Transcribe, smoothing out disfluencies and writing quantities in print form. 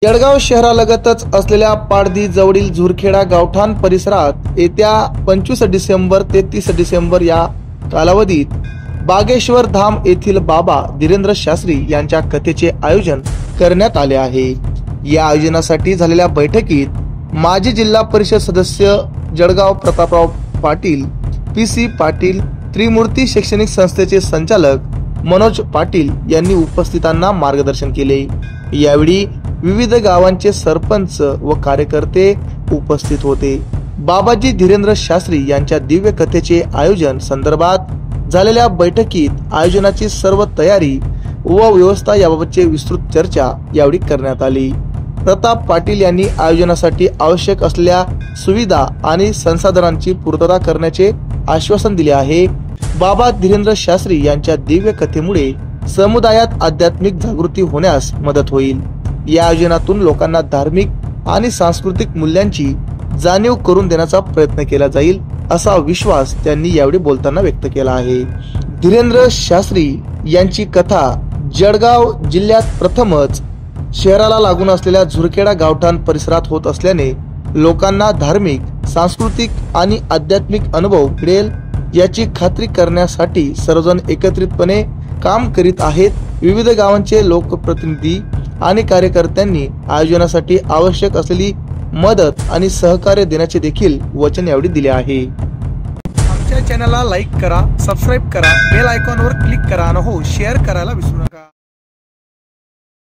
जळगाव शहरालगतच असलेल्या पाडदी जवळील झुरखेडा गावठाण परिसरात येत्या 25 डिसेंबर ते 30 डिसेंबर या कालावधीत बागेश्वर धाम येथील बाबा धीरेंद्र शास्त्री यांच्या कथेचे आयोजन करण्यात आले आहे। या आयोजनासाठी झालेल्या बैठकीत माजी जिल्हा परिषद सदस्य जळगाव प्रतापराव पाटील, पीसी पाटील, त्रिमूर्ती शैक्षणिक संस्थेचे संचालक मनोज पाटील यांनी उपस्थितांना मार्गदर्शन केले। यावेळी विविध गावांचे सरपंच व कार्यकर्ते उपस्थित होते। बाबाजी धीरेंद्र शास्त्री यांच्या दिव्य कथेचे आयोजन संदर्भात झालेल्या बैठकीत आयोजनाची सर्व तयारी व व्यवस्था याबाबतची विस्तृत चर्चा यावेळी करण्यात आली। प्रताप पाटील यांनी आयोजनासाठी आवश्यक असलेल्या सुविधा आणि संसाधनांची पूर्तता करण्याचे आश्वासन दिले आहे। बाबा धीरेंद्र शास्त्री यांच्या दिव्य कथेमुळे समुदायात आध्यात्मिक जागृती होण्यास मदत होईल। या आयोजनातून लोकांना धार्मिक आणि सांस्कृतिक मूल्यांची जाणीव करून देण्याचा प्रयत्न केला जाईल, असा विश्वास त्यांनी यावेळी बोलताना व्यक्त केला आहे। धीरेंद्र शास्त्री यांची कथा जळगाव जिल्ह्यात प्रथमच शहराला लागून असलेल्या झुरखेडा गावठाण परिसरात होत असल्याने लोकांना धार्मिक, सांस्कृतिक आणि आध्यात्मिक अनुभव मिळेल याची खात्री करण्यासाठी सर्वजण एकत्रितपणे काम करीत आहेत। विविध गावांचे लोकप्रतिनिधी आणि कार्यकर्त्यांनी आयोजनासाठी आवश्यक असलेली मदत आणि सहकार्य देण्याचे देखील वचन यावेळी दिले आहे। आमच्या चॅनलला लाईक करा, सबस्क्राईब करा, बेल आयकॉनवर क्लिक करा आणि हो शेअर करायला विसरू नका।